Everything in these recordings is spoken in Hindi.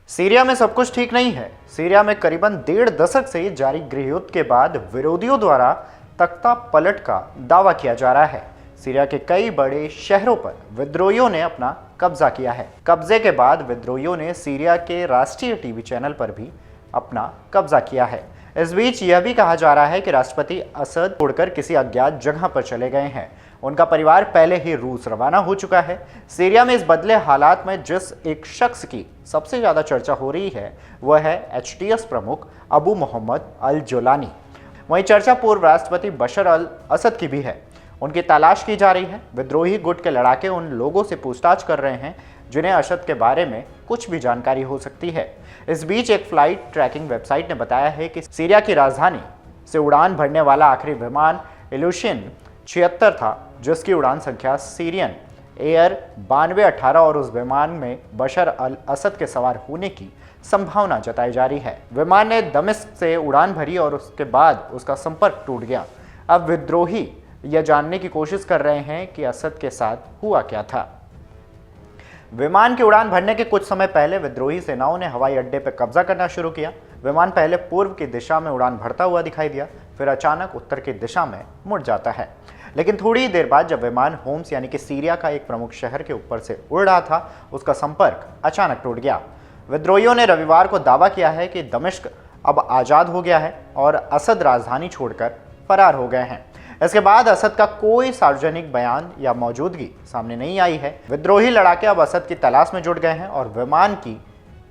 सीरिया में सब कुछ ठीक नहीं है। सीरिया में करीबन 1.5 दशक से जारी गृहयुद्ध के बाद विरोधियों द्वारा तख्ता पलट का दावा किया जा रहा है। सीरिया के कई बड़े शहरों पर विद्रोहियों ने अपना कब्जा किया है। कब्जे के बाद विद्रोहियों ने सीरिया के राष्ट्रीय टीवी चैनल पर भी अपना कब्जा किया है। इस बीच यह भी कहा जा रहा है कि राष्ट्रपति असद छोड़कर किसी अज्ञात जगह पर चले गए हैं। उनका परिवार पहले ही रूस रवाना हो चुका है। सीरिया में इस बदले हालात में जिस एक शख्स की सबसे ज्यादा चर्चा हो रही है वह है एचटीएस प्रमुख अबू मोहम्मद अल जोलानी। वहीं चर्चा पूर्व राष्ट्रपति बशर अल असद की भी है। उनकी तलाश की जा रही है। विद्रोही गुट के लड़ाके उन लोगों से पूछताछ कर रहे हैं जिन्हें असद के बारे में कुछ भी जानकारी हो सकती है। इस बीच एक फ्लाइट ट्रैकिंग वेबसाइट ने बताया है कि सीरिया की राजधानी से उड़ान भरने वाला आखिरी विमान इल्यूशन 76 था, जिसकी उड़ान संख्या सीरियन एयर 9218 और उस विमान में बशर अल असद के सवार होने की संभावना जताई जा रही है। विमान ने दमिश्क से उड़ान भरी और उसके बाद उसका संपर्क टूट गया। अब विद्रोही यह जानने की कोशिश कर रहे हैं कि असद के साथ हुआ क्या था। विमान की उड़ान भरने के कुछ समय पहले विद्रोही सेनाओं ने हवाई अड्डे पर कब्जा करना शुरू किया। विमान पहले पूर्व की दिशा में उड़ान भरता हुआ दिखाई दिया, फिर अचानक उत्तर की दिशा में मुड़ जाता है। लेकिन थोड़ी ही देर बाद जब विमान होम्स यानी कि सीरिया का एक प्रमुख शहर के ऊपर से उड़ रहा था, उसका संपर्क अचानक टूट गया। विद्रोहियों ने रविवार को दावा किया है कि दमिश्क अब आज़ाद हो गया है और असद राजधानी छोड़कर फरार हो गए हैं। इसके बाद असद का कोई सार्वजनिक बयान या मौजूदगी सामने नहीं आई है। विद्रोही लड़ाके अब असद की तलाश में जुट गए हैं और विमान की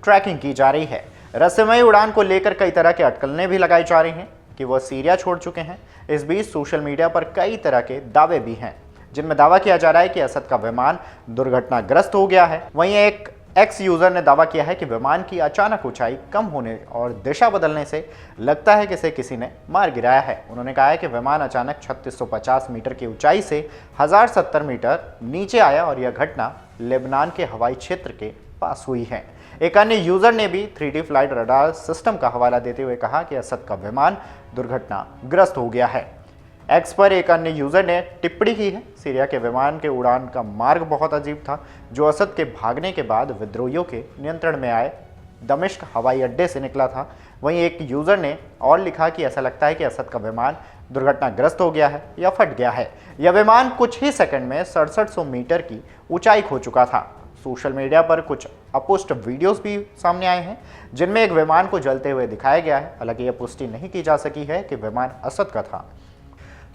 ट्रैकिंग की जा रही है। रहस्यमयी उड़ान को लेकर कई तरह के अटकलें भी लगाई जा रही हैं कि वह सीरिया छोड़ चुके हैं। इस बीच सोशल मीडिया पर कई तरह के दावे भी हैं जिनमें दावा किया जा रहा है कि असद का विमान दुर्घटनाग्रस्त हो गया है। वहीं एक एक्स यूजर ने दावा किया है कि विमान की अचानक ऊंचाई कम होने और दिशा बदलने से लगता है कि इसे किसी ने मार गिराया है। उन्होंने कहा है कि विमान अचानक 3650 मीटर की ऊंचाई से 1070 मीटर नीचे आया और यह घटना लेबनान के हवाई क्षेत्र के पास हुई है। एक अन्य यूजर ने भी 3D फ्लाइट रडार सिस्टम का हवाला देते हुए कहा कि असद का विमान दुर्घटनाग्रस्त हो गया है। एक्स पर एक अन्य यूजर ने टिप्पणी की है, सीरिया के विमान के उड़ान का मार्ग बहुत अजीब था, जो असद के भागने के बाद विद्रोहियों के नियंत्रण में आए दमिश्क हवाई अड्डे से निकला था। वहीं एक यूजर ने और लिखा कि ऐसा लगता है कि असद का विमान दुर्घटनाग्रस्त हो गया है या फट गया है। यह विमान कुछ ही सेकंड में 6700 मीटर की ऊंचाई खो चुका था। सोशल मीडिया पर कुछ अपुष्ट वीडियोस भी सामने आए हैं जिनमें एक विमान को जलते हुए दिखाया गया है। हालांकि यह पुष्टि नहीं की जा सकी है कि विमान असद का था।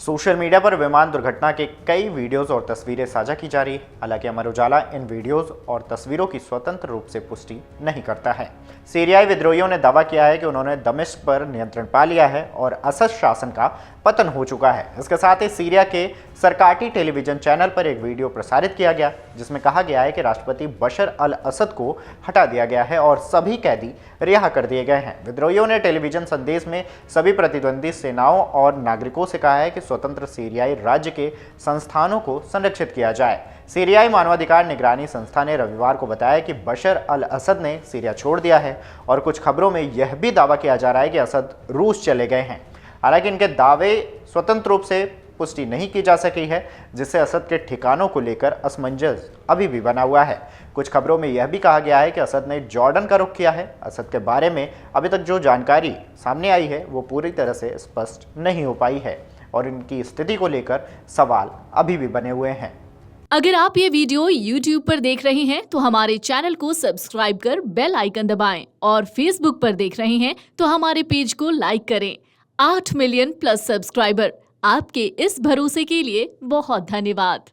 सोशल मीडिया पर विमान दुर्घटना के कई वीडियोस और तस्वीरें साझा की जा रही है। हालांकि अमर उजाला इन वीडियोस और तस्वीरों की स्वतंत्र रूप से पुष्टि नहीं करता है। सीरियाई विद्रोहियों ने दावा किया है कि उन्होंने दमिश्क पर नियंत्रण पा लिया है और असद शासन का पतन हो चुका है। इसके साथ ही सीरिया के सरकारी टेलीविजन चैनल पर एक वीडियो प्रसारित किया गया जिसमें कहा गया है कि राष्ट्रपति बशर अल असद को हटा दिया गया है और सभी कैदी रिहा कर दिए गए हैं। विद्रोहियों ने टेलीविजन संदेश में सभी प्रतिद्वंदी सेनाओं और नागरिकों से कहा है कि स्वतंत्र सीरियाई राज्य के संस्थानों को संरक्षित किया जाए। सीरियाई मानवाधिकार निगरानी संस्था ने रविवार को बताया कि बशर अल असद ने सीरिया छोड़ दिया है और कुछ खबरों में यह भी दावा किया जा रहा है कि असद रूस चले गए हैं। हालांकि इनके दावे स्वतंत्र रूप से पुष्टि नहीं की जा सकी है, जिससे असद के ठिकानों को लेकर असमंजस अभी भी बना हुआ है। कुछ खबरों में यह भी कहा गया है कि असद ने जॉर्डन का रुख किया है। असद के बारे में अभी तक जो जानकारी सामने आई है वो पूरी तरह से स्पष्ट नहीं हो पाई है और इनकी स्थिति को लेकर सवाल अभी भी बने हुए हैं। अगर आप ये वीडियो YouTube पर देख रहे हैं तो हमारे चैनल को सब्सक्राइब कर बेल आइकन दबाएं और Facebook पर देख रहे हैं तो हमारे पेज को लाइक करें। 8 मिलियन प्लस सब्सक्राइबर, आपके इस भरोसे के लिए बहुत धन्यवाद।